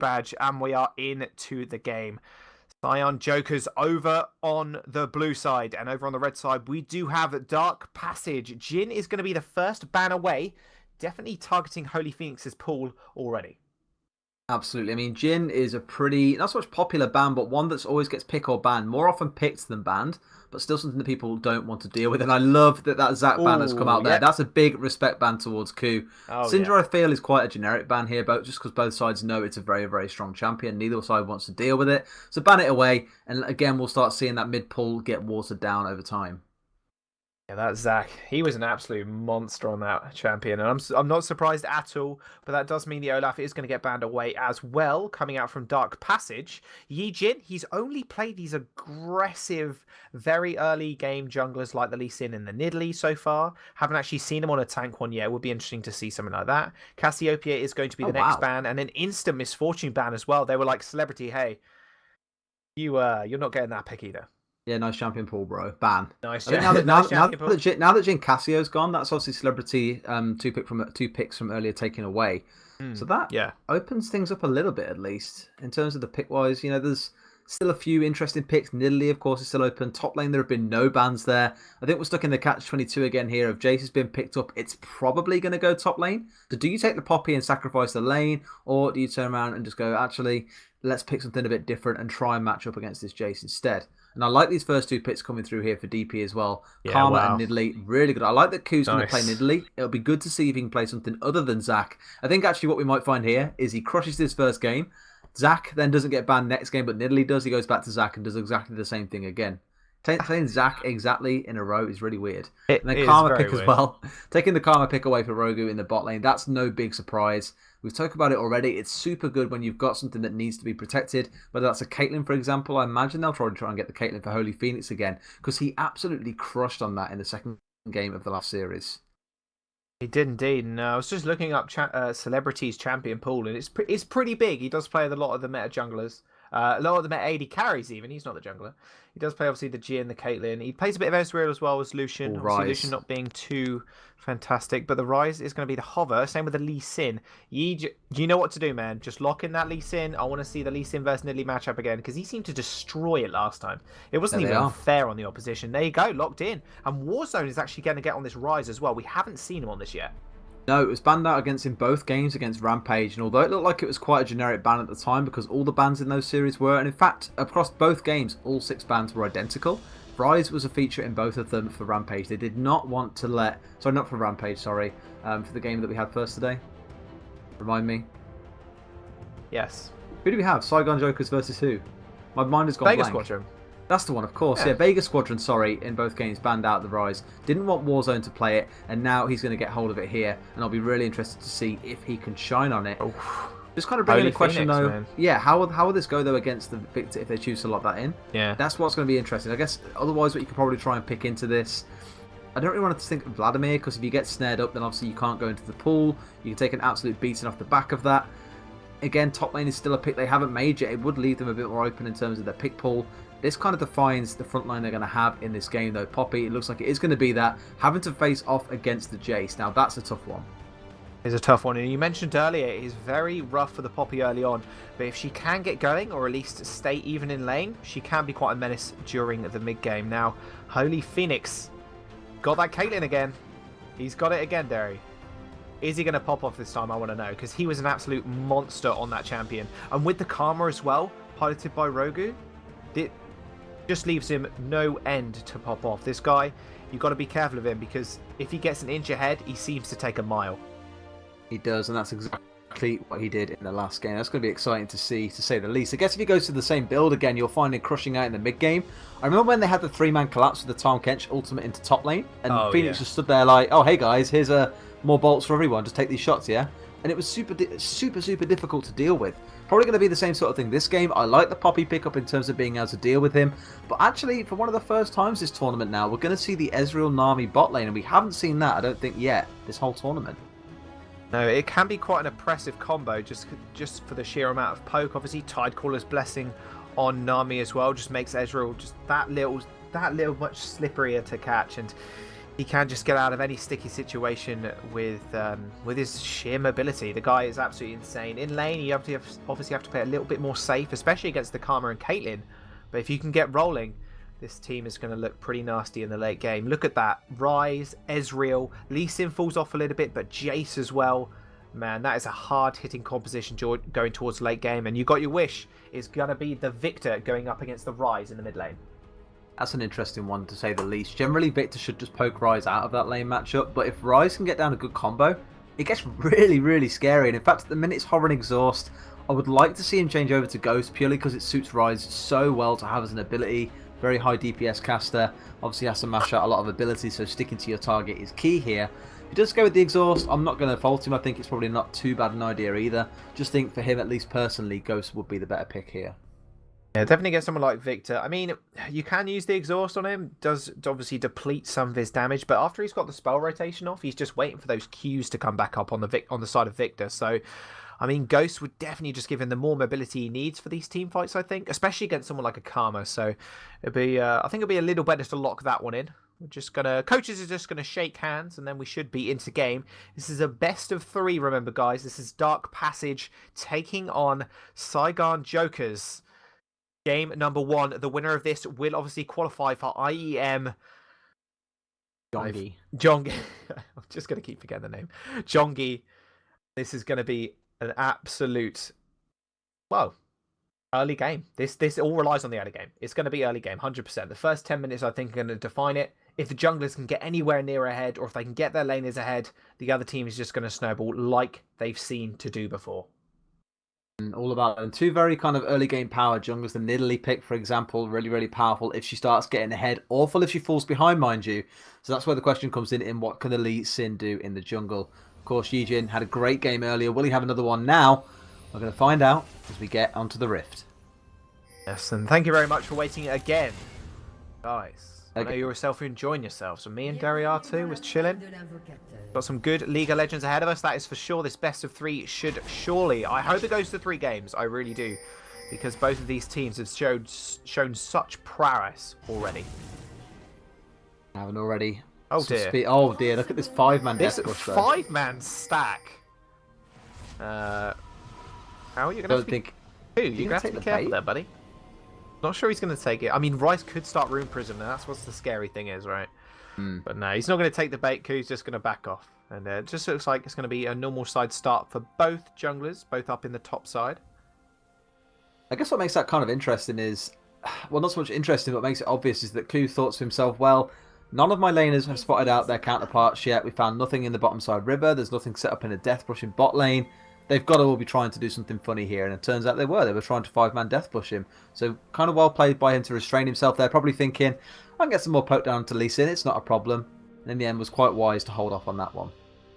badge, and we are into the game. Saigon Jokers over on the blue side, and over on the red side, we do have Dark Passage. Jin is going to be the first ban away, definitely targeting Holy Phoenix's pool already. Absolutely. I mean, Jin is a pretty, not so much popular ban, but one that's always gets pick or banned. More often picked than banned, but still something that people don't want to deal with. And I love that Zac ban has come out there. Yep. That's a big respect ban towards Ku. Syndra, I feel, is quite a generic ban here, but just because both sides know it's a very, very strong champion. Neither side wants to deal with it. So ban it away. And again, we'll start seeing that mid pull get watered down over time. Yeah, that's Zac. He was an absolute monster on that champion, and I'm not surprised at all. But that does mean the Olaf is going to get banned away as well, coming out from Dark Passage. Yi Jin, he's only played these aggressive, very early game junglers like the Lee Sin and the Nidalee so far. Haven't actually seen him on a tank one yet. It would be interesting to see something like that. Cassiopeia is going to be the next ban, and an instant Misfortune ban as well. They were like, celebrity, hey, you're not getting that pick either. Yeah, nice champion pool, bro. Ban. Nice. Now that Jin Cassio's gone, that's obviously celebrity. Two picks from earlier taken away. So that opens things up a little bit, at least in terms of the pick wise. You know, there's still a few interesting picks. Nidalee, of course, is still open. Top lane, there have been no bans there. I think we're stuck in the catch-22 again here. If Jace has been picked up, it's probably going to go top lane. So do you take the Poppy and sacrifice the lane, or do you turn around and just go, actually, let's pick something a bit different and try and match up against this Jace instead? And I like these first two picks coming through here for DP as well. Yeah, Karma and Nidalee, really good. I like that Ku's going to play Nidalee. It'll be good to see if he can play something other than Zac. I think actually what we might find here is he crushes this first game. Zac then doesn't get banned next game, but Nidalee does. He goes back to Zac and does exactly the same thing again. Playing Zac exactly in a row is really weird. And then Karma pick as well. Taking the Karma pick away for Rogu in the bot lane, that's no big surprise. We've talked about it already. It's super good when you've got something that needs to be protected. Whether that's a Caitlyn, for example. I imagine they'll try and get the Caitlyn for Holy Phoenix again, because he absolutely crushed on that in the second game of the last series. He did indeed, and I was just looking up Celebrity's champion pool, and it's pretty big. He does play with a lot of the meta junglers. A lot of the meta AD carries even. He's not the jungler. He does play obviously the Jhin, the Caitlyn. He plays a bit of Ezreal as well as Lucian. Obviously Lucian not being too fantastic, but the Rise is going to be the hover. Same with the Lee Sin. You know what to do, man. Just lock in that Lee Sin. I want to see the Lee Sin versus Nidalee matchup again, because he seemed to destroy it last time. It wasn't even fair on the opposition. There you go, locked in. And Warzone is actually going to get on this Rise as well. We haven't seen him on this yet. No, it was banned out against in both games against Rampage, and although it looked like it was quite a generic ban at the time because all the bans in those series were, and in fact, across both games, all 6 bans were identical. Rise was a feature in both of them for Rampage. They did not want to let... Sorry, not for Rampage, sorry. For the game that we had first today. Remind me. Yes. Who do we have? Saigon Jokers versus who? My mind has gone blank. Vegas Squadron. That's the one, of course. Yeah, Vegas Squadron, sorry, in both games banned out the Rise. Didn't want Warzone to play it, and now he's going to get hold of it here, and I'll be really interested to see if he can shine on it. Oh. Just kind of bringing the question, Phoenix, though. Man. Yeah, how will this go, though, against the Victor if they choose to lock that in? Yeah. That's what's going to be interesting. I guess, otherwise, what you could probably try and pick into this... I don't really want to think of Vladimir, because if you get snared up, then obviously you can't go into the pool. You can take an absolute beating off the back of that. Again, top lane is still a pick they haven't made yet. It would leave them a bit more open in terms of their pick pool. This kind of defines the front line they're going to have in this game, though. Poppy, it looks like it is going to be that. Having to face off against the Jace. Now, that's a tough one. It's a tough one. And you mentioned earlier, it is very rough for the Poppy early on. But if she can get going, or at least stay even in lane, she can be quite a menace during the mid-game. Now, Holy Phoenix got that Caitlyn again. He's got it again, Derry. Is he going to pop off this time? I want to know, because he was an absolute monster on that champion. And with the Karma as well, piloted by Rogu, it just leaves him no end to pop off. This guy, you've got to be careful of him, because if he gets an inch ahead, he seems to take a mile. He does, and that's exactly what he did in the last game. That's going to be exciting to see, to say the least. I guess if he goes to the same build again, you'll find him crushing out in the mid-game. I remember when they had the 3-man collapse with the Tahm Kench ultimate into top lane, and Phoenix just stood there like, oh, hey guys, here's more bolts for everyone, just take these shots, yeah? And it was super difficult to deal with. Probably going to be the same sort of thing this game. I like the Poppy pickup in terms of being able to deal with him. But actually, for one of the first times this tournament now, we're going to see the Ezreal Nami bot lane. And we haven't seen that, I don't think, yet, this whole tournament. No, it can be quite an oppressive combo just for the sheer amount of poke. Obviously, Tidecaller's Blessing on Nami as well just makes Ezreal just that little much slipperier to catch. And he can just get out of any sticky situation with his sheer mobility. The guy is absolutely insane. In lane, you obviously have to play a little bit more safe, especially against the Karma and Caitlyn. But if you can get rolling, this team is going to look pretty nasty in the late game. Look at that. Ryze, Ezreal, Lee Sin falls off a little bit, but Jace as well. Man, that is a hard-hitting composition going towards late game. And you got your wish. It's going to be the Victor going up against the Ryze in the mid lane. That's an interesting one, to say the least. Generally, Victor should just poke Ryze out of that lane matchup, but if Ryze can get down a good combo, it gets really, really scary. And in fact, at the minute it's Horror and Exhaust, I would like to see him change over to Ghost, purely because it suits Ryze so well to have as an ability. Very high DPS caster, obviously has to mash out a lot of abilities, so sticking to your target is key here. If he does go with the Exhaust, I'm not going to fault him. I think it's probably not too bad an idea either. Just think for him, at least personally, Ghost would be the better pick here. Yeah, definitely get someone like Victor. I mean, you can use the Exhaust on him. Does obviously deplete some of his damage, but after he's got the spell rotation off, he's just waiting for those Qs to come back up on the side of Victor. So, I mean, Ghost would definitely just give him the more mobility he needs for these team fights, I think, especially against someone like a Karma. So, it'd be, I think it'll be a little better to lock that one in. Coaches are just gonna shake hands, and then we should be into game. This is a best of 3, remember, guys. This is Dark Passage taking on Saigon Jokers. Game number 1. The winner of this will obviously qualify for IEM Gyeonggi. Gyeonggi. I'm just going to keep forgetting the name. Gyeonggi. This is going to be an absolute, well, early game. This all relies on the early game. It's going to be early game, 100%. The first 10 minutes, I think, are going to define it. If the junglers can get anywhere near ahead, or if they can get their laners ahead, the other team is just going to snowball like they've seen to do before. All about them. 2 very kind of early game power junglers. The Nidalee pick, for example, really, really powerful if she starts getting ahead. Awful if she falls behind, mind you. So that's where the question comes in what can the Lee Sin do in the jungle? Of course, Yijin had a great game earlier. Will he have another one now? We're going to find out as we get onto the Rift. Yes, and thank you very much for waiting again, guys. I know you yourself enjoying yourselves. So me and Derry too was chilling. Got some good League of Legends ahead of us, that is for sure. This best of 3 should surely, I hope it goes to 3 games, I really do, because both of these teams have shown such prowess already. Haven't already. Oh dear. Oh dear, look at this 5-man death push though. 5-man stack. How are you going to think? You're going to have to be careful there, buddy. Not sure he's going to take it. I mean, Ryze could start Rune Prism, and that's what the scary thing is, right? But no, he's not going to take the bait. He's just going to back off. And it just looks like it's going to be a normal side start for both junglers, both up in the top side. I guess what makes that kind of interesting is, well, not so much interesting, but makes it obvious is that Ku thought to himself, well, none of my laners have spotted out their counterparts yet. We found nothing in the bottom side river. There's nothing set up in a death brush in bot lane. They've got to all be trying to do something funny here, and it turns out they were. They were trying to 5-man death push him. So kind of well played by him to restrain himself there, probably thinking, I can get some more poke down to Lee Sin, it's not a problem. And in the end was quite wise to hold off on that one.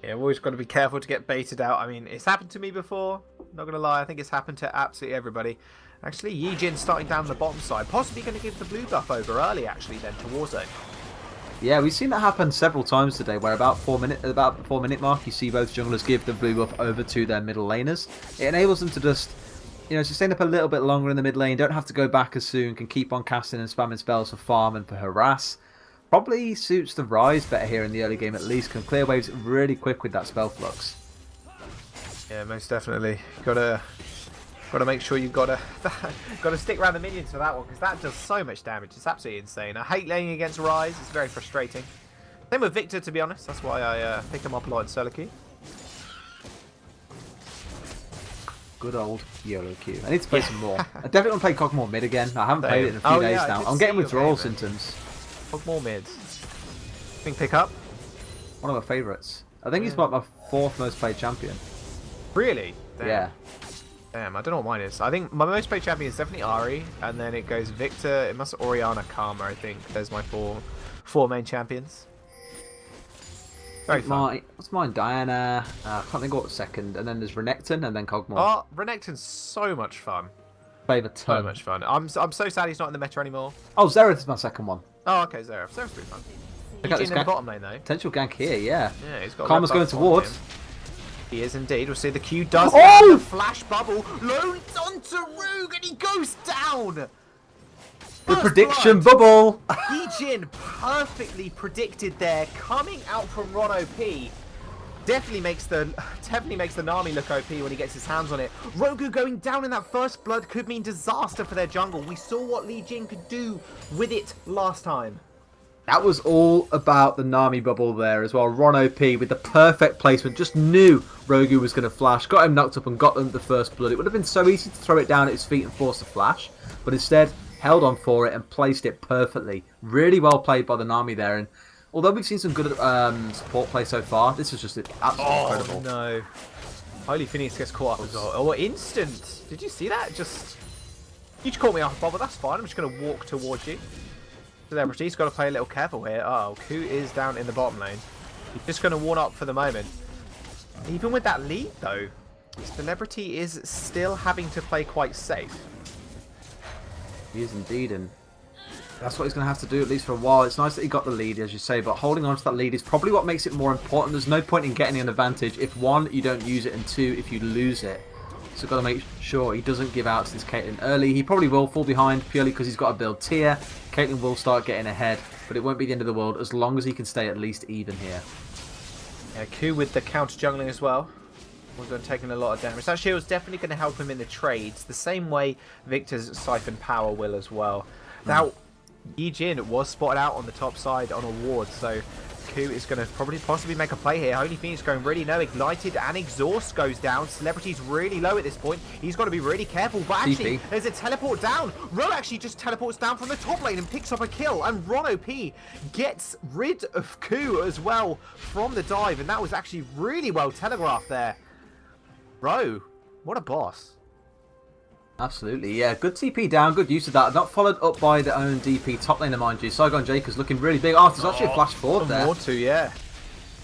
Yeah, we've always got to be careful to get baited out. I mean, it's happened to me before, not going to lie. I think it's happened to absolutely everybody. Actually, Yijin starting down the bottom side, possibly going to give the blue buff over early, actually, then to Warzone. Yeah, we've seen that happen several times today, where about the 4 minute mark, you see both junglers give the blue buff over to their middle laners. It enables them to just, sustain up a little bit longer in the mid lane, don't have to go back as soon, can keep on casting and spamming spells for farm and for harass. Probably suits the Ryze better here in the early game at least, can clear waves really quick with that spell flux. Yeah, most definitely. Gotta make sure you've got to stick around the minions for that one, because that does so much damage. It's absolutely insane. I hate laning against Ryze. It's very frustrating. Same with Victor, to be honest. That's why I pick him up a lot in solo queue. Good old YOLO queue. I need to play some more. I definitely want to play Cogmore mid again. I haven't played it in a few days now. I'm getting withdrawal symptoms. Cogmore mid. Think pick up? One of my favourites. I think he's about my 4th most played champion. Really? Damn. Yeah. Damn, I don't know what mine is. I think my most played champion is definitely Ari, and then it goes Victor, it must Orianna, Karma, I think. There's my four main champions. Very fun. What's mine? Diana. I can't think what was second. And then there's Renekton, and then Cogmore. Oh, Renekton's so much fun. Favourite ton. So much fun. I'm so sad he's not in the meta anymore. Oh, Xerath is my second one. Oh, okay, Xerath. Xerath's pretty fun. He's in the bottom lane, though. Potential gank here, yeah. Yeah, he's got Karma's going towards. He is indeed. We'll see the Q does the flash bubble. Loads onto Rogue, and he goes down. The prediction bubble. Yijin perfectly predicted there, coming out from Ron OP. Definitely makes the Nami look OP when he gets his hands on it. Rogu going down in that first blood could mean disaster for their jungle. We saw what Lee Jin could do with it last time. That was all about the Nami bubble there as well. Ron OP with the perfect placement. Just knew Rogu was going to flash. Got him knocked up and got them the first blood. It would have been so easy to throw it down at his feet and force a flash. But instead, held on for it and placed it perfectly. Really well played by the Nami there. And although we've seen some good support play so far, this was just absolutely incredible. No. Holy Phoenix gets caught up as well. Oh, instant. Did you see that? You just caught me off, Bob, but that's fine. I'm just going to walk towards you. Celebrity's got to play a little careful here. Oh, Ku is down in the bottom lane. He's just going to warn up for the moment. Even with that lead, though, Celebrity is still having to play quite safe. He is indeed, and that's what he's going to have to do, at least for a while. It's nice that he got the lead, as you say, but holding on to that lead is probably what makes it more important. There's no point in getting an advantage if, one, you don't use it, and two, if you lose it. So got to make sure he doesn't give out to this Caitlyn early. He probably will fall behind purely because he's got to build tier. Caitlyn will start getting ahead, but it won't be the end of the world as long as he can stay at least even here. Yeah, Ku with the counter jungling as well. We're going to take a lot of damage. That shield's definitely going to help him in the trades, the same way Victor's Siphon Power will as well. Now, Yijin was spotted out on the top side on a ward, so Ku is going to possibly make a play here. Holy Phoenix going really low. Ignited and Exhaust goes down. Celebrity's really low at this point. He's got to be really careful. But actually, there's a teleport down. Ro actually just teleports down from the top lane and picks up a kill. And Ron OP gets rid of Ku as well from the dive. And that was actually really well telegraphed there. Ro, what a boss. Absolutely, yeah. Good TP down, good use of that. Not followed up by their own DP top laner, mind you. Saigon Jakers looking really big. Oh, there's actually a flash forward there. More to, yeah.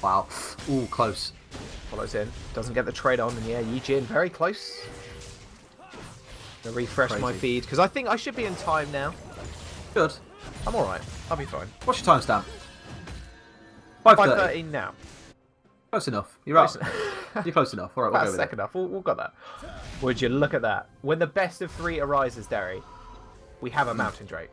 Wow. Ooh, close. Follows in. Doesn't get the trade on. And yeah, Yijin very close. Gonna refresh my feed because I think I should be in time now. Good. I'm alright. I'll be fine. What's your timestamp? 5:30 now. Close enough. You're right. You're close enough. All right, we'll go with second enough. We'll got that. Would you look at that? When the best of three arises, Derry, we have a Mountain Drake.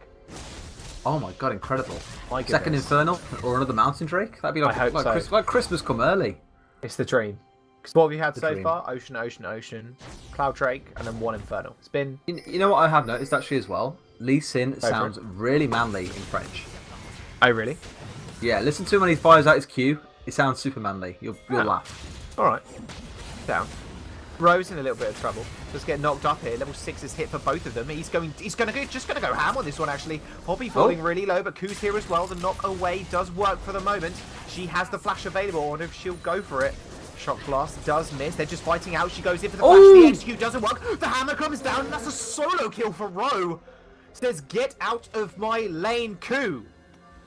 Oh my god, incredible. My Second Infernal or another Mountain Drake? That'd be like Christmas come early. It's the dream. What have you had so far? Ocean, Ocean, Ocean, Cloud Drake, and then one Infernal. It's been... You know what I have noticed actually as well? Lee Sin sounds really manly in French. Oh, really? Yeah, listen to him when he fires out his Q. It sounds super manly. You'll laugh. Alright. Down. Ro's in a little bit of trouble. Just get knocked up here. Level 6 is hit for both of them. He's just gonna go ham on this one actually. Poppy falling really low, but Ku's here as well. The knock away does work for the moment. She has the flash available. I wonder if she'll go for it. Shock blast does miss. They're just fighting out. She goes in for the flash. The execute doesn't work. The hammer comes down, and that's a solo kill for Ro. Says, get out of my lane, Ku.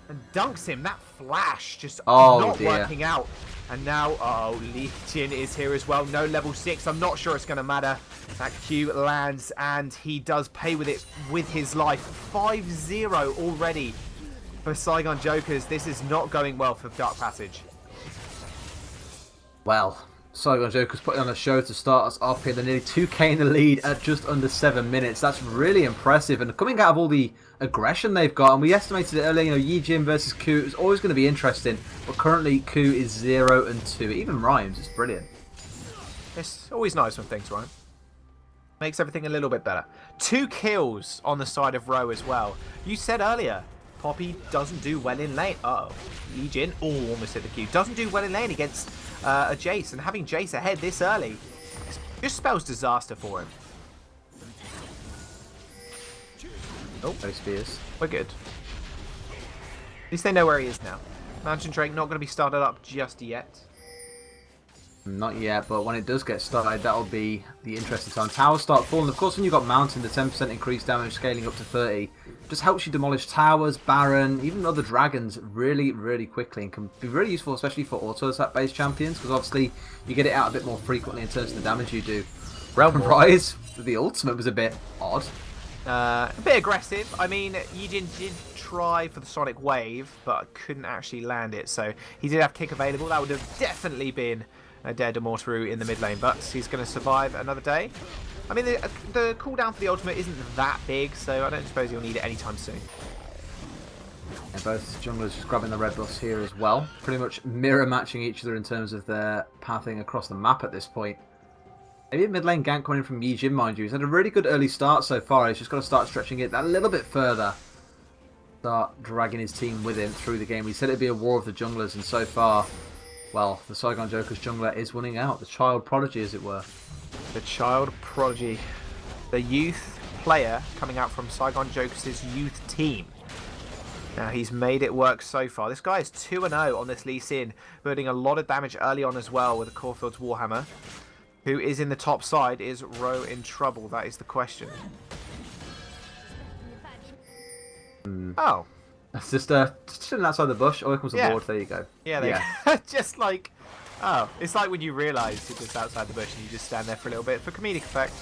And dunks him. That flash just not working out. And now, Lee Jin is here as well. No level 6. I'm not sure it's going to matter. That Q lands, and he does pay with it with his life. 5-0 already for Saigon Jokers. This is not going well for Dark Passage. Well, Saigon Jokers putting on a show to start us off here. They're nearly 2k in the lead at just under 7 minutes. That's really impressive. And coming out of all the aggression they've got, and we estimated it earlier, Yijin versus Ku, it was always going to be interesting. But currently, Ku is 0-2. It even rhymes. It's brilliant. It's always nice when things rhyme. Makes everything a little bit better. 2 kills on the side of Ro as well. You said earlier, Poppy doesn't do well in lane. Yijin, almost hit the Q. Doesn't do well in lane against a Jace, and having Jace ahead this early just spells disaster for him. Oh, no spears. We're good. At least they know where he is now. Mountain Drake not going to be started up just yet. Not yet, but when it does get started, that'll be the interesting time. Towers start falling. Of course, when you've got Mountain, the 10% increased damage scaling up to 30 just helps you demolish towers, Baron, even other dragons really, really quickly, and can be really useful, especially for auto-attack-based champions, because obviously you get it out a bit more frequently in terms of the damage you do. Realm Rise, the ultimate was a bit odd. A bit aggressive. I mean, Yijin did try for the Sonic Wave, but couldn't actually land it, so he did have kick available. That would have definitely been a dead Immortal in the mid lane, but he's going to survive another day. I mean, the cooldown for the ultimate isn't that big, so I don't suppose you'll need it anytime soon. And both junglers just grabbing the red buffs here as well. Pretty much mirror matching each other in terms of their pathing across the map at this point. Maybe a mid lane gank coming in from Yijin, mind you. He's had a really good early start so far. He's just got to start stretching it a little bit further. Start dragging his team with him through the game. We said it'd be a war of the junglers, and so far, well, the Saigon Joker's jungler is winning out. The child prodigy, as it were. The child prodigy. The youth player coming out from Saigon Joker's youth team. Now, he's made it work so far. This guy is 2-0 on this Lee Sin, building a lot of damage early on as well with a Corefield's Warhammer. Who is in the top side? Is Ro in trouble? That is the question. Oh. That's just sitting outside the bush. Oh, here comes the board. There you go. Yeah, just like... Oh, it's like when you realise you're just outside the bush and you just stand there for a little bit for comedic effect.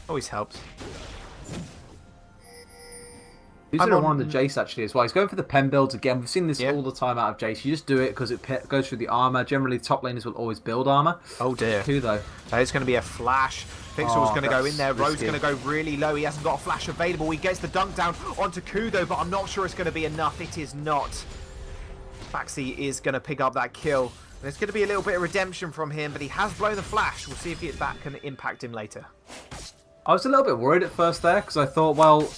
Always helps. He's going to run the Jace actually as well. He's going for the pen builds again. We've seen this all the time out of Jace. You just do it because it goes through the armor. Generally, top laners will always build armor. Oh dear. Who though? It's going to be a flash. Pixel's going to go in there. Ro's going to go really low. He hasn't got a flash available. He gets the dunk down onto Kudo, but I'm not sure it's going to be enough. It is not. Baxi is going to pick up that kill. And it's going to be a little bit of redemption from him, but he has blown the flash. We'll see if that can impact him later. I was a little bit worried at first there because I thought, well,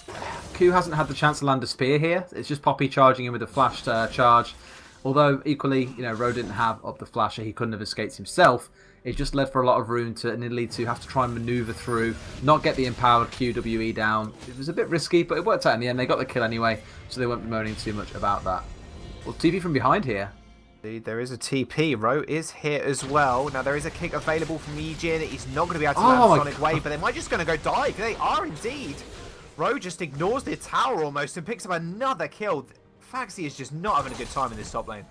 Q hasn't had the chance to land a spear here. It's just Poppy charging in with a flash charge. Although equally, you know, Ro didn't have up the flasher, he couldn't have escaped himself. It just led for a lot of room to Nidalee to have to try and maneuver through, not get the empowered QWE down. It was a bit risky, but it worked out in the end. They got the kill anyway, so they weren't bemoaning too much about that. Well, TV from behind here. There is a TP. Ro is here as well. Now, there is a kick available from Yijin. He's not going to be able to land Sonic Wave, but they might just going to go dive. They are indeed. Ro just ignores the tower almost and picks up another kill. Faxi is just not having a good time in this top lane.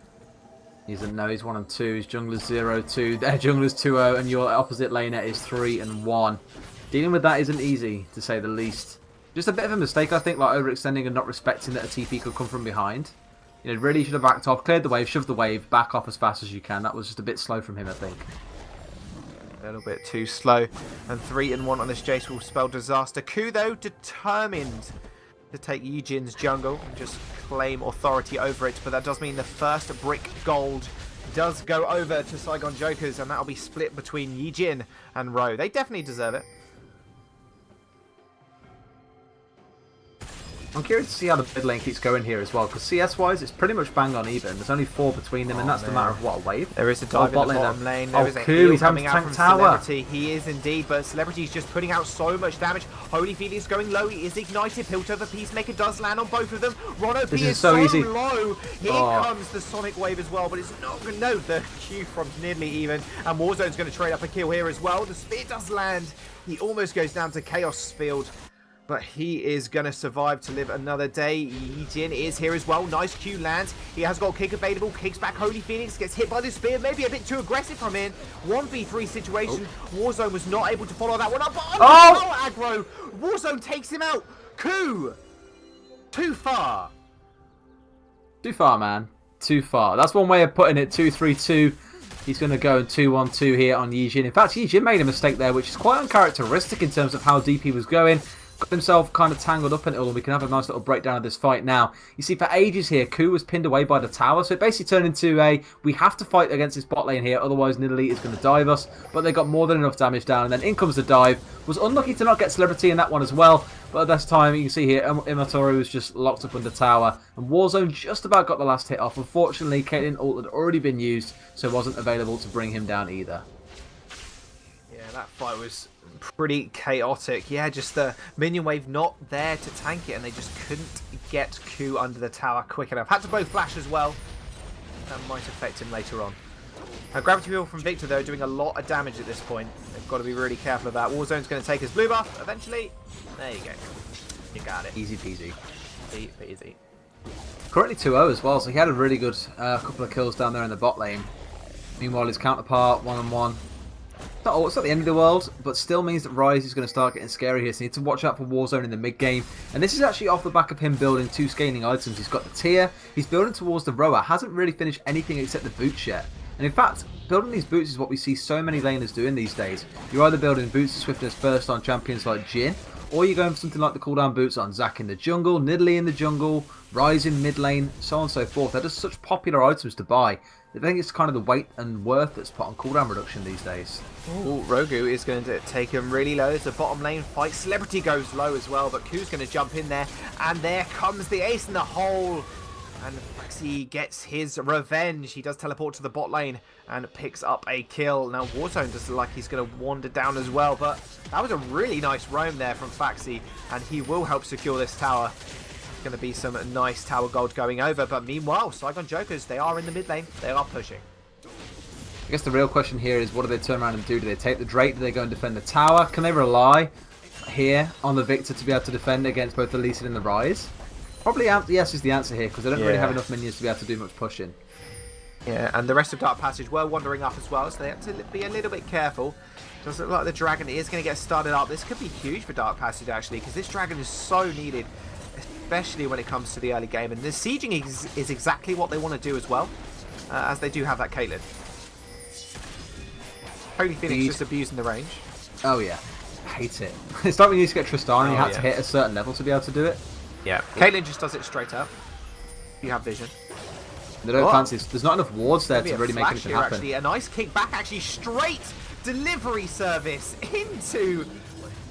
He's 1 and 2. His jungler's 0-2. Their jungler's 2-0, and your opposite laner is 3-1. Dealing with that isn't easy, to say the least. Just a bit of a mistake, I think, like overextending and not respecting that a TP could come from behind. You know, really should have backed off, cleared the wave, shoved the wave, back off as fast as you can. That was just a bit slow from him, I think. A little bit too slow. And 3-1 on this Jace will spell disaster. Ku, though, determined to take Yijin's jungle and just claim authority over it. But that does mean the first brick gold does go over to Saigon Jokers, and that'll be split between Yijin and Ro. They definitely deserve it. I'm curious to see how the mid lane keeps going here as well, because CS-wise, it's pretty much bang on even. There's only 4 between them, and that's the matter of what, a wave? There is a dive in the bottom lane. There is a Ku, heal coming out from Celebrity. He is indeed, but Celebrity's just putting out so much damage. Holy Felix going low. He is ignited. Piltover Peacemaker does land on both of them. Rono P is so easy. Low. Here comes the Sonic Wave as well, but it's not going to know the Q from Nidalee even. And Warzone's going to trade up a kill here as well. The spear does land. He almost goes down to Chaos Field. But he is going to survive to live another day. Yijin is here as well. Nice Q lands. He has got a kick available. Kicks back Holy Phoenix. Gets hit by the spear. Maybe a bit too aggressive from him. 1v3 situation. Warzone was not able to follow that one up. But aggro. Warzone takes him out. Q. Too far. Too far, man. Too far. That's one way of putting it. 2-3-2. He's going to go in 2-1-2 here on Yijin. In fact, Yijin made a mistake there, which is quite uncharacteristic in terms of how deep he was going. Got himself kind of tangled up in it all, and we can have a nice little breakdown of this fight now. You see, for ages here, Ku was pinned away by the tower, so it basically turned into a, we have to fight against this bot lane here, otherwise Nidalee is going to dive us, but they got more than enough damage down, and then in comes the dive. Was unlucky to not get Celebrity in that one as well, but at this time, you can see here, Imatori was just locked up under tower, and Warzone just about got the last hit off. Unfortunately, Caitlyn ult had already been used, so it wasn't available to bring him down either. Yeah, that fight was pretty chaotic. Yeah, just the minion wave not there to tank it, and they just couldn't get Q under the tower quick enough. Had to both flash as well. That might affect him later on. Now, Gravity Wheel from Victor, though, doing a lot of damage at this point. They've got to be really careful of that. Warzone's going to take his blue buff eventually. There you go. You got it. Easy peasy. Easy peasy. Currently 2-0 as well, so he had a really good couple of kills down there in the bot lane. Meanwhile, his counterpart, 1-on-1. It's not the end of the world, but still means that Rise is going to start getting scary here, so you need to watch out for Warzone in the mid game. And this is actually off the back of him building 2 scaling items. He's got the tier, he's building towards the rower, hasn't really finished anything except the boots yet. And in fact, building these boots is what we see so many laners doing these days. You're either building boots of swiftness first on champions like Jhin, or you're going for something like the cooldown boots on Zac in the jungle, Nidalee in the jungle, Ryze in mid lane, so on and so forth. They're just such popular items to buy. I think it's kind of the weight and worth that's put on cooldown reduction these days. Ooh, Rogu is going to take him really low. It's a bottom lane fight. Celebrity goes low as well, but Ku's going to jump in there. And there comes the ace in the hole. And Faxi gets his revenge. He does teleport to the bot lane and picks up a kill. Now Warzone does look like he's going to wander down as well, but that was a really nice roam there from Faxi, and he will help secure this tower. Going to be some nice tower gold going over, but meanwhile, Saigon Jokers, they are in the mid lane. They are pushing. I guess the real question here is, what do they turn around and do? Do they take the Drake? Do they go and defend the tower? Can they rely here on the Victor to be able to defend against both the Lee Sin and the Ryze? Probably yes is the answer here, because they don't really have enough minions to be able to do much pushing. Yeah, and the rest of Dark Passage were wandering up as well, so they have to be a little bit careful. Does look like the dragon is going to get started up. This could be huge for Dark Passage, actually, because this dragon is so needed, especially when it comes to the early game. And the sieging is exactly what they want to do as well, as they do have that Caitlyn. Holy Phoenix just abusing the range. Oh, yeah. I hate it. It's like when you used to get Tristana, you had to hit a certain level to be able to do it. Yeah, Caitlyn just does it straight up. You have vision. They don't fancy it. There's not enough wards there to really make anything happen. Actually, a nice kick back, actually straight delivery service into...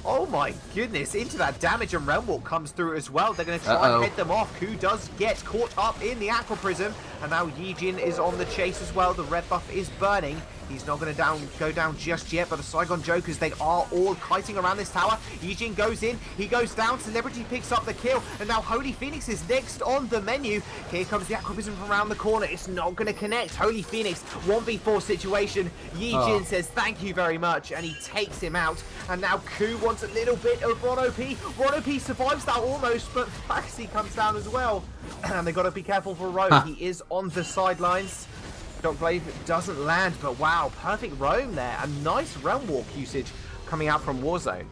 Oh my goodness, into that damage, and Realm Walk comes through as well. They're going to try and head them off. Who does get caught up in the Aqua Prism, and now Yijin is on the chase as well. The red buff is burning. He's not going to go down just yet, but the Saigon Jokers, they are all kiting around this tower. Yijin goes in, he goes down, Celebrity picks up the kill, and now Holy Phoenix is next on the menu. Here comes the Aqua Prism from around the corner. It's not going to connect. Holy Phoenix, 1v4 situation. Yijin says thank you very much, and he takes him out. And now Ku wants a little bit of Ron OP. Ron OP survives that almost, but Faxi comes down as well. And they've got to be careful for Roam. He is on the sidelines. Doc Blade doesn't land, but wow, perfect roam there. A nice Realm Walk usage coming out from Warzone.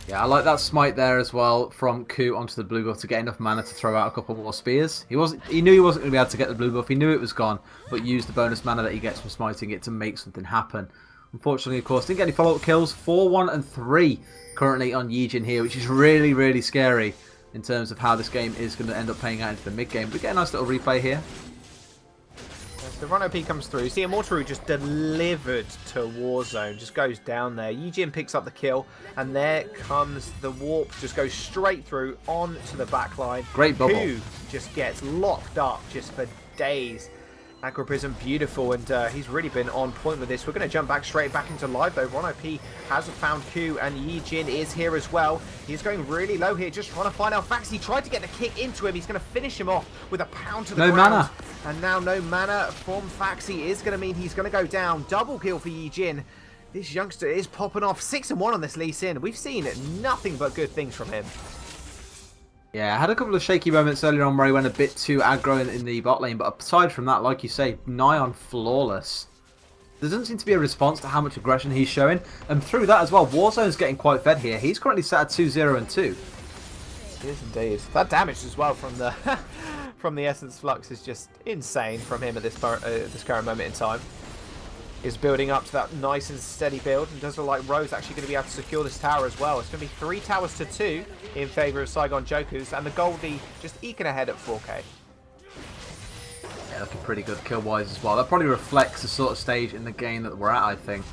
Yeah, I like that smite there as well from Ku onto the blue buff to get enough mana to throw out a couple more spears. He knew he wasn't going to be able to get the blue buff. He knew it was gone, but used the bonus mana that he gets from smiting it to make something happen. Unfortunately, of course, didn't get any follow-up kills. 4, 1, and 3 currently on Yijin here, which is really, really scary in terms of how this game is going to end up playing out into the mid game. We get a nice little replay here. The Ron OP comes through. See, Immortal just delivered to Warzone. Just goes down there. Yijin picks up the kill. And there comes the warp. Just goes straight through onto the back line. Great bubble. Ku just gets locked up just for days. Aqua Prism, beautiful, and he's really been on point with this. We're going to jump straight back into live, though. Ron OP has found Ku, and Yijin is here as well. He's going really low here, just trying to find out Fax. He tried to get the kick into him. He's going to finish him off with a pound to the ground. No mana. And now no mana from Faxi is going to mean he's going to go down. Double kill for Yijin. This youngster is popping off. 6-1 on this Lee Sin. We've seen nothing but good things from him. Yeah, I had a couple of shaky moments earlier on where he went a bit too aggro in the bot lane, but aside from that, like you say, nigh on flawless. There doesn't seem to be a response to how much aggression he's showing, and through that as well, Warzone's getting quite fed here. He's currently sat at 2-0 and 2. Yes, indeed. That damage as well from the from the Essence Flux is just insane from him at this current moment in time. Is building up to that nice and steady build, and does look like Rose actually going to be able to secure this tower as well. It's going to be 3 towers to 2 in favour of Saigon Jokers, and the Goldie just eking ahead at 4k. Yeah, looking pretty good kill-wise as well. That probably reflects the sort of stage in the game that we're at, I think.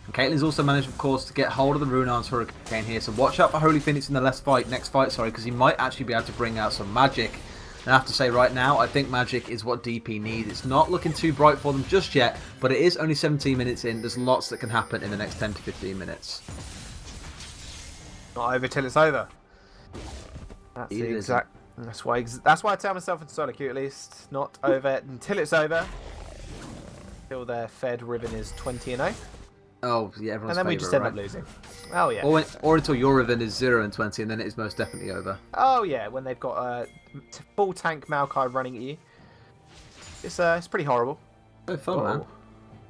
And Caitlyn's also managed, of course, to get hold of the Runearn's Hurricane here, so watch out for Holy Phoenix in the next fight, because he might actually be able to bring out some magic. And I have to say right now, I think magic is what DP needs. It's not looking too bright for them just yet, but it is only 17 minutes in. There's lots that can happen in the next 10 to 15 minutes. Not over till it's over. That's the exact. That's why I tell myself in solo queue at least, not over until it's over. Till their Fed ribbon is 20-0. Oh yeah, everyone's and then we just end up losing. Oh yeah. Or until your ribbon is 0-20, and then it is most definitely over. Oh yeah, when they've got a full tank Maokai running at you. It's pretty horrible. So fun, man.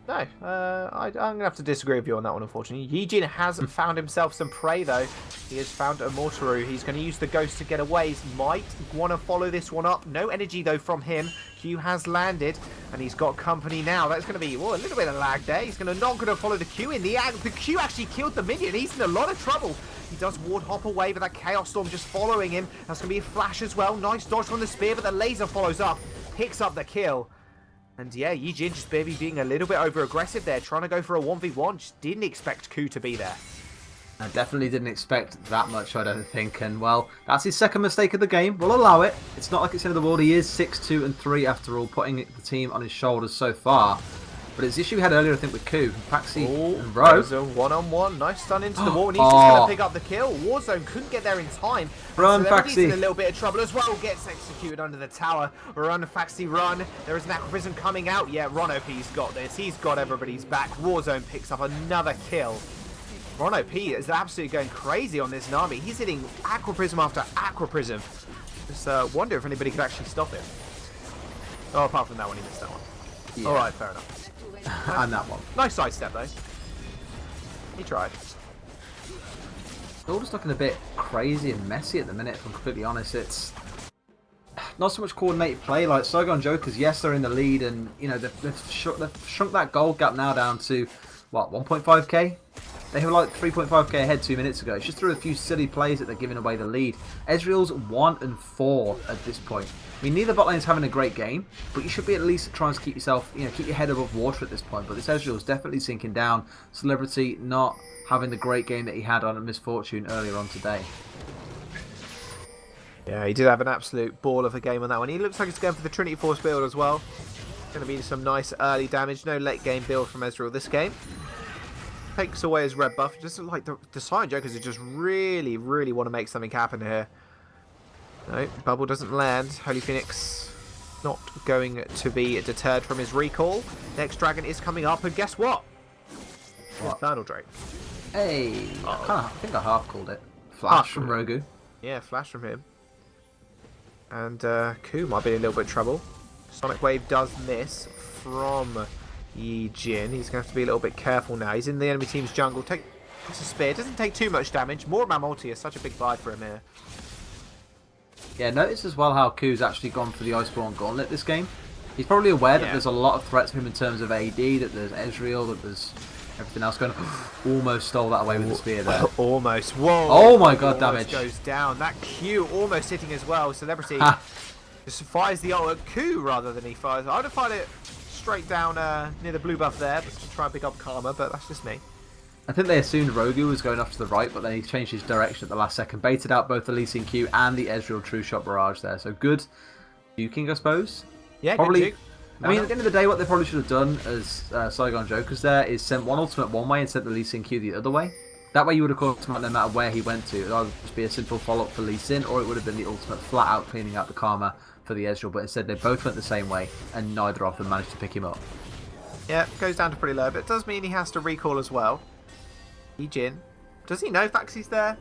No, I'm going to have to disagree with you on that one, unfortunately. Yijin has found himself some prey, though. He has found a Mortaru. He's going to use the Ghost to get away. He might want to follow this one up. No energy, though, from him. Q has landed, and he's got company now. That's going to be a little bit of lag there. He's not going to follow the Q in. The Q actually killed the minion. He's in a lot of trouble. He does ward hop away, but that Chaos Storm just following him. That's going to be a flash as well. Nice dodge from the spear, but the laser follows up. Picks up the kill. And yeah, Yijin just maybe being a little bit over-aggressive there, trying to go for a 1v1. Just didn't expect Ku to be there. I definitely didn't expect that much, I don't think. And, well, that's his second mistake of the game. We'll allow it. It's not like it's the end of the world. He is 6-2-3 after all, putting the team on his shoulders so far. But it's the issue we had earlier, I think, with Ku, Faxi, and Ro. There's a one-on-one. Nice stun into the wall, and he's just going to pick up the kill. Warzone couldn't get there in time. Run, Faxi. He's in a little bit of trouble as well. Gets executed under the tower. Run, Faxi, run. There is an Aquaprism coming out. Yeah, Ron OP's got this. He's got everybody's back. Warzone picks up another kill. Ron OP is absolutely going crazy on this Nami. He's hitting Aquaprism after Aquaprism. Just wonder if anybody could actually stop him. Oh, apart from that one, he missed that one. Yeah. All right, fair enough. And that one. Nice sidestep, though. He tried. It's all just looking a bit crazy and messy at the minute, if I'm completely honest. It's not so much coordinated play. Like, Saigon Jokers, yes, they're in the lead, and, you know, they've shrunk that gold gap now down to, what, 1.5k? They were like 3.5k ahead 2 minutes ago. It's just through a few silly plays that they're giving away the lead. Ezreal's 1-4 at this point. I mean, neither bot lane's having a great game, but you should be at least trying to keep yourself, you know, keep your head above water at this point. But this Ezreal's definitely sinking down. Celebrity not having the great game that he had on Misfortune earlier on today. Yeah, he did have an absolute ball of a game on that one. He looks like he's going for the Trinity Force build as well. Going to be some nice early damage. No late game build from Ezreal this game. Takes away his red buff. Just like the Saigon Jokers who just really want to make something happen here. No, bubble doesn't land. Holy Phoenix not going to be deterred from his recall. Next dragon is coming up, and guess what? Infernal Drake. Hey, I think I half called it. Flash from Rogu. Yeah, flash from him. And Ku might be in a little bit of trouble. Sonic Wave does miss from Yijin. He's going to have to be a little bit careful now. He's in the enemy team's jungle. Takes a spear. Doesn't take too much damage. More Man Multi is such a big buy for him here. Yeah, notice as well how Ku's actually gone for the Iceborne Gauntlet this game. He's probably aware that there's a lot of threats for him in terms of AD, that there's Ezreal, that there's everything else going on. Almost stole that away with the spear there. Almost. Whoa. Oh my god, damage. Goes down. That Q almost hitting as well. Celebrity just fires the ult at Ku rather than he fires. I would have fired it straight down near the blue buff there, but to try and pick up Karma, but that's just me. I think they assumed Rogu was going off to the right, but then he changed his direction at the last second. Baited out both the Lee Sin Q and the Ezreal True Shot Barrage there. So good juking, I suppose. Yeah, probably. Good juke. I mean, at the end of the day, what they probably should have done as Saigon Jokers there is sent one ultimate one way and sent the Lee Sin Q the other way. That way you would have caught ultimate no matter where he went to. It would either just be a simple follow-up for Lee Sin, or it would have been the ultimate flat-out cleaning out the Karma for the Ezreal. But instead, they both went the same way, and neither of them managed to pick him up. Yeah, goes down to pretty low, but it does mean he has to recall as well. Yijin. Does he know Faxi's there?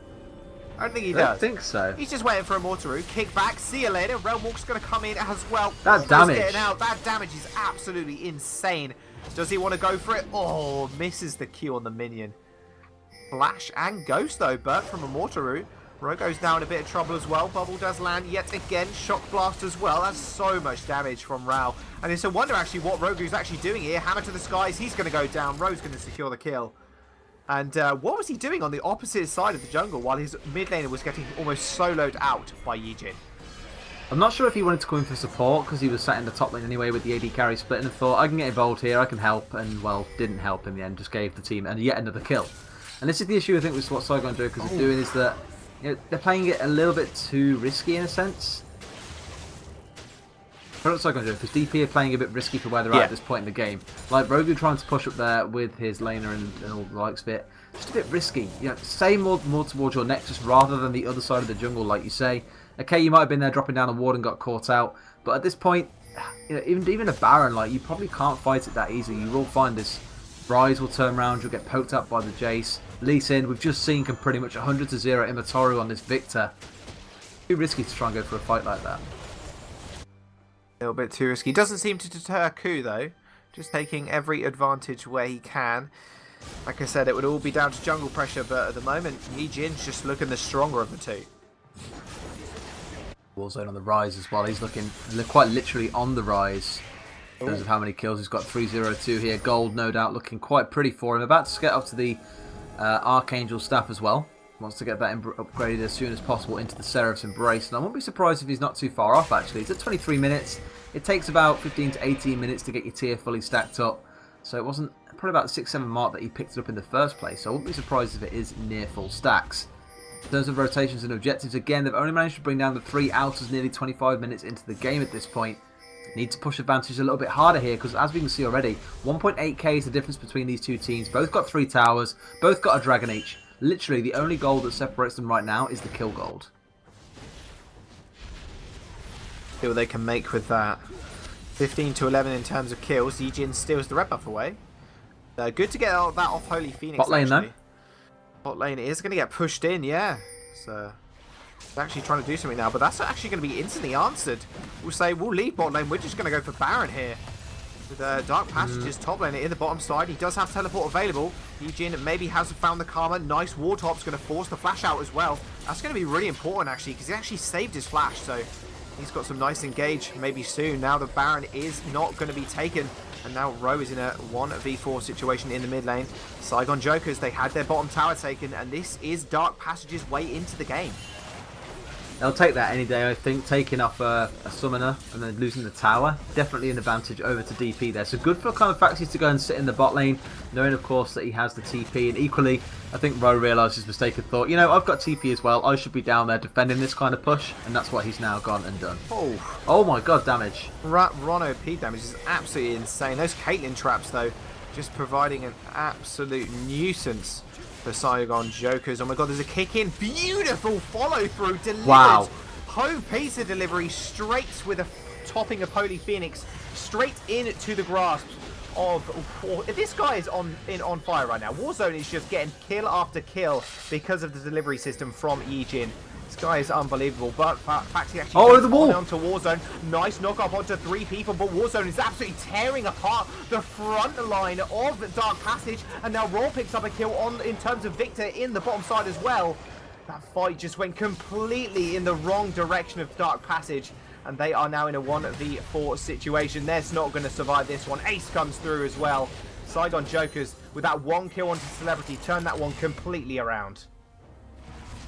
I don't think he does. I don't think so. He's just waiting for a Mortaru. Kick back. See you later. Realmwalk's going to come in as well. That damage. Getting out. That damage is absolutely insane. Does he want to go for it? Oh, misses the Q on the minion. Flash and Ghost, though. Burt from a Mortaru. Ro goes down a bit of trouble as well. Bubble does land yet again. Shock Blast as well. That's so much damage from Rao. And it's a wonder, actually, what Rogu's actually doing here. Hammer to the skies. He's going to go down. Ro's going to secure the kill. And what was he doing on the opposite side of the jungle while his mid laner was getting almost soloed out by Yijin? I'm not sure if he wanted to go in for support because he was sat in the top lane anyway with the AD carry splitting and thought, I can get involved here, I can help, and, well, didn't help in the end, just gave the team and yet another kill. And this is the issue, I think, with what Saigon Jokers are doing, is that, you know, they're playing it a little bit too risky in a sense. Not Saigon Jokers, DP are playing a bit risky for where they're at this point in the game. Like Rogu trying to push up there with his laner and all the likes of it. Just a bit risky. You know, stay more towards your nexus rather than the other side of the jungle, like you say. Okay, you might have been there dropping down a ward and got caught out, but at this point, you know, even a Baron, like, you probably can't fight it that easily. You will find this Rise will turn around, you'll get poked up by the Jace. Lee Sin, we've just seen, can pretty much 100-0 Imatoru on this Victor. Too risky to try and go for a fight like that. A little bit too risky. Doesn't seem to deter Ku, though. just taking every advantage where he can. Like I said, it would all be down to jungle pressure, but at the moment, Yijin's just looking the stronger of the two. Warzone on the rise as well. He's looking quite literally on the rise in terms of how many kills. He's got 302 here. Gold, no doubt, looking quite pretty for him. About to get up to the Archangel staff as well. Wants to get that upgraded as soon as possible into the Seraph's Embrace. And I won't be surprised if he's not too far off, actually. It's at 23 minutes. It takes about 15 to 18 minutes to get your tier fully stacked up. So it wasn't probably about the 6-7 mark that he picked it up in the first place. So I wouldn't be surprised if it is near full stacks. In terms of rotations and objectives, again, they've only managed to bring down the 3 outers nearly 25 minutes into the game at this point. Need to push advantage a little bit harder here because, as we can see already, 1.8k is the difference between these two teams. Both got 3 towers, both got a dragon each. Literally, the only goal that separates them right now is the kill gold. See what they can make with that. 15 to 11 in terms of kills. Yijin steals the red buff away. Good to get that off Holy Phoenix. Bot lane, actually. though. Bot lane is going to get pushed in, yeah. So, he's actually trying to do something now, but that's actually going to be instantly answered. We'll say, we'll leave bot lane. We're just going to go for Baron here. With Dark Passage's top lane in the bottom side. He does have teleport available. Yijin maybe hasn't found the Karma. Nice War Top's going to force the flash out as well. That's going to be really important, actually, because he actually saved his flash. So, he's got some nice engage maybe soon. Now the Baron is not going to be taken. And now Rowe is in a 1v4 situation in the mid lane. Saigon Jokers, they had their bottom tower taken. And this is Dark Passage's way into the game. They'll take that any day, I think. Taking off a summoner and then losing the tower. Definitely an advantage over to DP there. So good for kind of Faxies to go and sit in the bot lane, knowing, of course, that he has the TP. And equally, I think Rowe realised his mistake and thought, you know, I've got TP as well. I should be down there defending this kind of push. And that's what he's now gone and done. Oh my god, damage. Ron OP damage is absolutely insane. Those Caitlyn traps, though, just providing an absolute nuisance for Saigon Jokers. Oh my god, there's a kick in. Beautiful follow through. Delivered. Wow. Home pizza delivery straight with a topping of Holy Phoenix. Straight into the grasp of... this guy is on fire right now. Warzone is just getting kill after kill because of the delivery system from Yijin. This guy is unbelievable, but Faxi actually the wall onto Warzone. Nice knock up onto 3 people, but Warzone is absolutely tearing apart the front line of Dark Passage, and now Raw picks up a kill in terms of Victor in the bottom side as well. That fight just went completely in the wrong direction of Dark Passage, and they are now in a 1v4 situation. They're not going to survive this one. Ace comes through as well. Saigon Jokers, with that 1 kill onto Celebrity, turn that one completely around.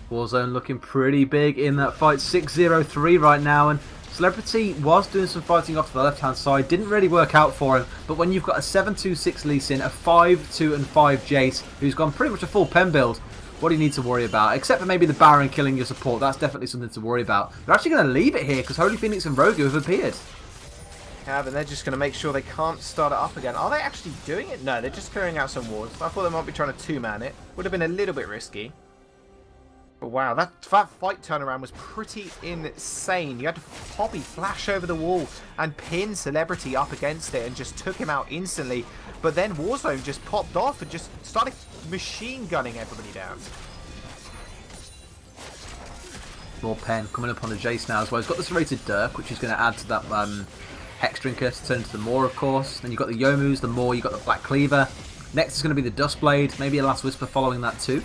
Warzone looking pretty big in that fight. 6-0-3 right now, and Celebrity was doing some fighting off to the left-hand side. Didn't really work out for him, but when you've got a 7-2-6 Lee Sin, a 5-2 and 5 Jace, who's gone pretty much a full pen build, what do you need to worry about? Except for maybe the Baron killing your support. That's definitely something to worry about. They're actually going to leave it here because Holy Phoenix and Rogu have appeared. Yeah, but they're just going to make sure they can't start it up again. Are they actually doing it? No, they're just clearing out some wards. I thought they might be trying to 2-man it. Would have been a little bit risky. But wow, that fight turnaround was pretty insane. You had to Poppy flash over the wall and pin Celebrity up against it and just took him out instantly. But then Warzone just popped off and just started machine gunning everybody down. More pen coming up on the Jace now as well. He's got the serrated Dirk, which is going to add to that Hex Drinker to turn into the Maw, of course. Then you've got the Yomus, the Maw, you've got the Black Cleaver. Next is going to be the Dustblade, maybe a Last Whisper following that too.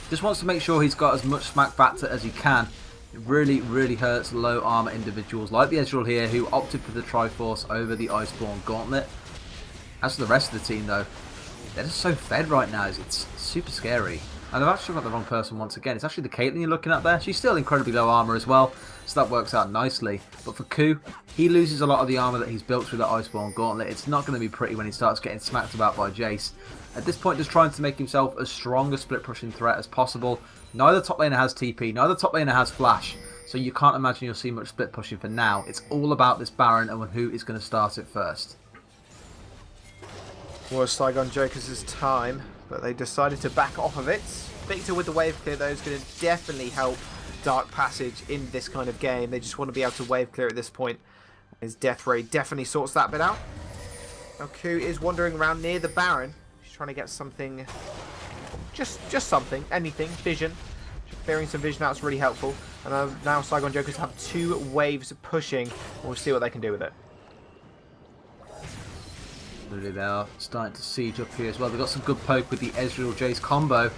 Just wants to make sure he's got as much smack factor as he can. It really, really hurts low armor individuals like the Ezreal here, who opted for the Triforce over the Iceborne Gauntlet. As for the rest of the team, though, they're just so fed right now. It's super scary. And I've actually got the wrong person once again. It's actually the Caitlyn you're looking at there. She's still incredibly low armor as well, so that works out nicely. But for Ku, he loses a lot of the armor that he's built through that Iceborne Gauntlet. It's not going to be pretty when he starts getting smacked about by Jace. At this point, just trying to make himself as strong a split pushing threat as possible. Neither top laner has TP, neither top laner has flash, so you can't imagine you'll see much split pushing for now. It's all about this Baron and who is going to start it first. Was Saigon Jokers' time, but they decided to back off of it. Victor with the wave clear, though, is going to definitely help Dark Passage in this kind of game. They just want to be able to wave clear at this point. His Death Ray definitely sorts that bit out. Now Ku is wandering around near the Baron. He's trying to get something, just something, anything, vision. Clearing some vision out is really helpful. And now Saigon Jokers have 2 waves pushing. We'll see what they can do with it. Really, they are starting to siege up here as well. They've got some good poke with the Ezreal Jace combo.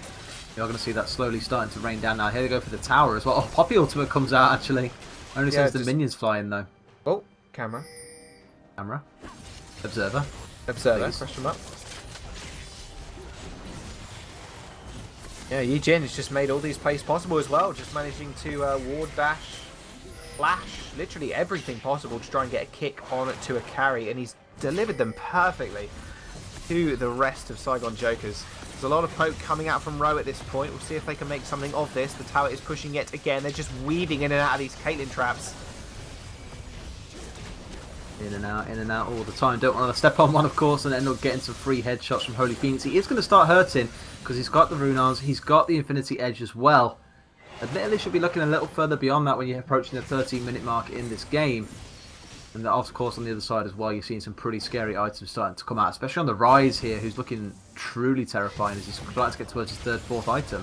You're going to see that slowly starting to rain down now. Here they go for the tower as well. Oh, Poppy Ultimate comes out actually. Only sends the minions flying though. Oh, camera. Camera. Observer. Observer, question mark. Yeah, Yijin has just made all these plays possible as well. Just managing to ward dash, flash, literally everything possible to try and get a kick on it to a carry. And he's delivered them perfectly to the rest of Saigon Jokers. There's a lot of poke coming out from Row at this point. We'll see if they can make something of this. The tower is pushing yet again. They're just weaving in and out of these Caitlyn traps. In and out all the time. Don't want to step on one, of course, and end up getting some free headshots from Holy Phoenix. He is going to start hurting because he's got the rune arms. He's got the Infinity Edge as well. Admittedly, should be looking a little further beyond that when you're approaching the 13-minute mark in this game. And of course, on the other side as well, you're seeing some pretty scary items starting to come out, especially on the Rise here, who's looking truly terrifying as he's starting to get towards his third, fourth item.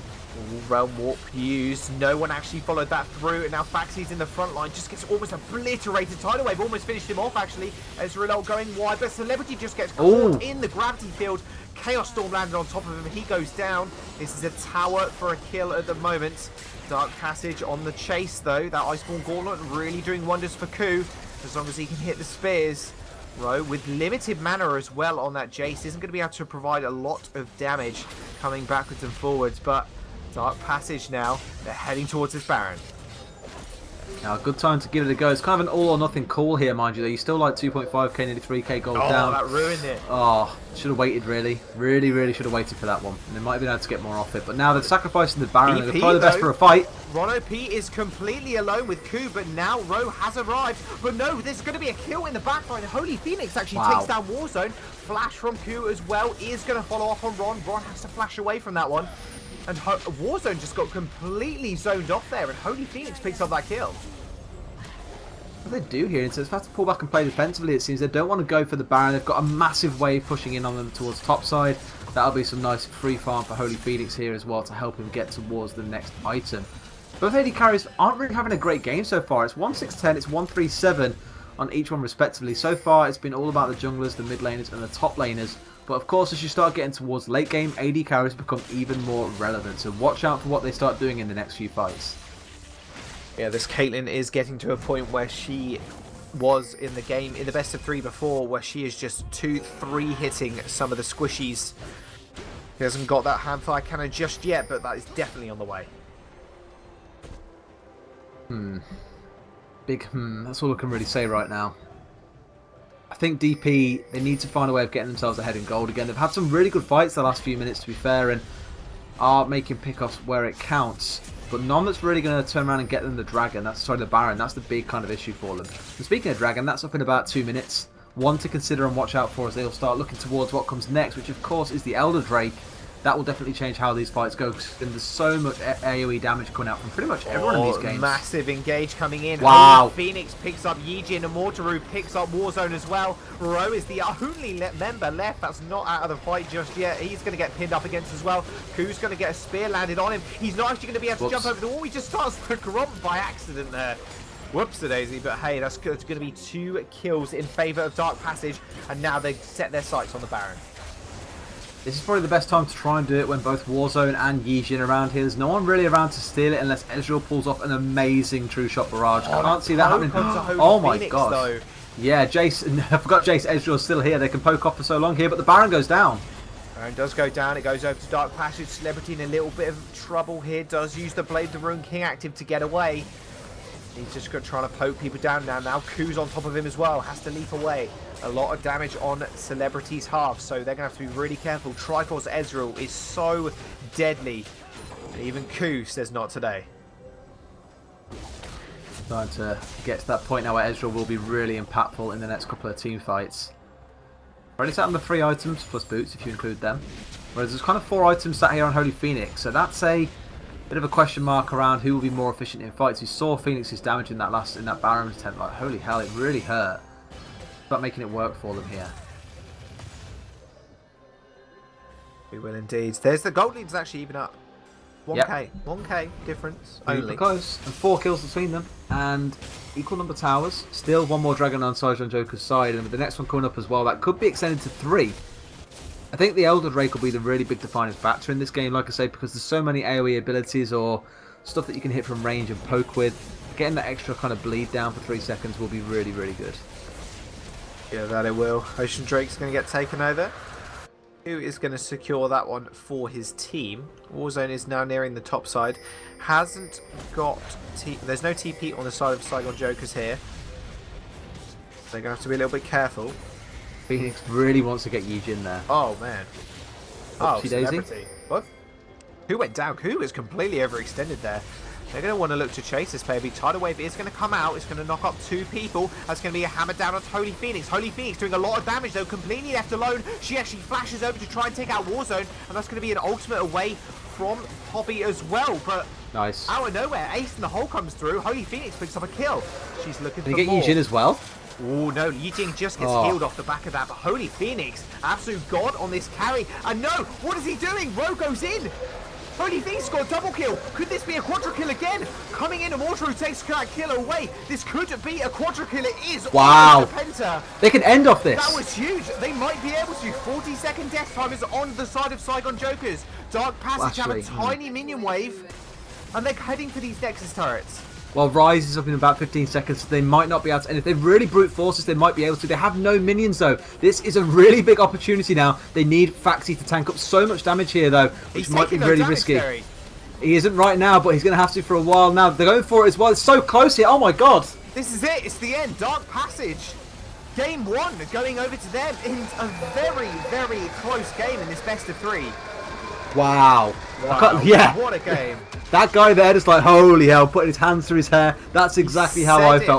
Realm Warp used. No one actually followed that through, and now Faxi's in the front line. Just gets almost obliterated. Tidal Wave almost finished him off, actually. Ezreal going wide, but Celebrity just gets caught in the gravity field. Chaos Storm landed on top of him. He goes down. This is a tower for a kill at the moment. Dark Passage on the chase, though. That Iceborne Gauntlet really doing wonders for Ku, as long as he can hit the spears. Row with limited mana as well on that Jace isn't going to be able to provide a lot of damage coming backwards and forwards, but Dark Passage now, they're heading towards this Baron. Now, a good time to give it a go. It's kind of an all or nothing call here, mind you. Though. You're still like 2.5k, nearly 3k gold down. Oh, that ruined it. Oh, should have waited, really. Really should have waited for that one. And they might have been able to get more off it. But now they're sacrificing the Baron. They're probably the best for a fight. Rono P is completely alone with Ku, but now Row has arrived. But no, there's going to be a kill in the backline. Holy Phoenix actually takes down Warzone. Flash from Ku as well is going to follow up on Ron. Ron has to flash away from that one. And Warzone just got completely zoned off there, and Holy Phoenix picks up that kill. What they do here, instead of having to pull back and play defensively, it seems they don't want to go for the Baron. They've got a massive wave pushing in on them towards top side. That'll be some nice free farm for Holy Phoenix here as well to help him get towards the next item. Both AD carries aren't really having a great game so far. It's 1-6-10, it's 1-3-7 on each one respectively. So far, it's been all about the junglers, the mid laners, and the top laners. But of course, as you start getting towards late game, AD carries become even more relevant. So watch out for what they start doing in the next few fights. Yeah, this Caitlyn is getting to a point where she was in the game in the best of 3 before, where she is just 2-3 hitting some of the squishies. He hasn't got that handfire cannon just yet, but that is definitely on the way. That's all I can really say right now. I think DP, they need to find a way of getting themselves ahead in gold again. They've had some really good fights the last few minutes, to be fair, and are making pickoffs where it counts. But none that's really going to turn around and get them the Dragon. The Baron. That's the big kind of issue for them. And speaking of Dragon, that's up in about 2 minutes. One to consider and watch out for as they'll start looking towards what comes next, which of course is the Elder Drake. That will definitely change how these fights go. And there's so much AoE damage coming out from pretty much everyone in these games. Massive engage coming in. Wow. Phoenix picks up Yijin, and Mortaru picks up Warzone as well. Row is the only member left that's not out of the fight just yet. He's going to get pinned up against as well. Ku's going to get a spear landed on him. He's not actually going to be able to jump over the wall. He just starts to grump by accident there. Whoops-a-daisy, but hey, that's going to be 2 kills in favour of Dark Passage, and now they set their sights on the Baron. This is probably the best time to try and do it when both Warzone and Yijin are around here. There's no one really around to steal it unless Ezreal pulls off an amazing True Shot Barrage. I can't see that happening. Oh my god. Yeah, Jace, I forgot Jace Ezreal's still here. They can poke off for so long here, but the Baron goes down. Baron does go down. It goes over to Dark Passage. Celebrity in a little bit of trouble here. Does use the Blade the Rune King active to get away. He's just trying to poke people down now. Now Ku's on top of him as well. Has to leap away. A lot of damage on Celebrity's half, so they're going to have to be really careful. Triforce Ezreal is so deadly. And even Ku says not today. Starting to get to that point now where Ezreal will be really impactful in the next couple of team fights. Already sat on the 3 items plus boots if you include them. Whereas there's kind of 4 items sat here on Holy Phoenix, so that's a bit of a question mark around who will be more efficient in fights. You saw Phoenix's damage in that Baron attempt. Like, holy hell, it really hurt. About making it work for them here. We will indeed. There's the gold lead's actually even up. 1k. 1k difference only. Close. And 4 kills between them. And equal number towers. Still one more dragon on Saigon Joker's side. And with the next one coming up as well, that could be extended to 3. I think the Elder Drake will be the really big defining factor in this game, like I say, because there's so many AoE abilities or stuff that you can hit from range and poke with. Getting that extra kind of bleed down for 3 seconds will be really, really good. Yeah, that it will. Ocean Drake's going to get taken over. Who is going to secure that one for his team? Warzone is now nearing the top side. Hasn't got... There's no TP on the side of Saigon Jokers here. They're going to have to be a little bit careful. Phoenix really wants to get Yuji in there. Oh, man. Oh, Daisy. What? Who went down? Who is completely overextended there? They're going to want to look to chase this player. Tidal Wave is going to come out. It's going to knock up 2 people. That's going to be a hammer down on Holy Phoenix. Holy Phoenix doing a lot of damage, though, completely left alone. She actually flashes over to try and take out Warzone, and that's going to be an ultimate away from Hobby as well. But nice. Out of nowhere, Ace in the hole comes through. Holy Phoenix picks up a kill. She's looking for more. Can you get Yujin as well? Oh no, Yijing just gets healed off the back of that, but Holy Phoenix, absolute god on this carry. And no, what is he doing? Ro goes in. Holy Phoenix got a double kill. Could this be a quadra kill again? Coming in, Immortal takes that kill away. This could be a quadra kill. It is. Wow. The Penta. They can end off this. That was huge. They might be able to. 40-second death time is on the side of Saigon Jokers. Dark Passage have a tiny minion wave, and they're heading for these Nexus turrets. Well, Rise is up in about 15 seconds, so they might not be able to. And if they really brute force us, they might be able to. They have no minions, though. This is a really big opportunity now. They need Faxi to tank up so much damage here, though, which might be really risky. He isn't right now, but he's going to have to for a while now. They're going for it as well. It's so close here. Oh, my God. This is it. It's the end. Dark Passage. Game 1 going over to them in a very, very close game in this best of 3. Wow. Yeah. What a game. That guy there just like, holy hell, putting his hands through his hair. That's exactly how I felt.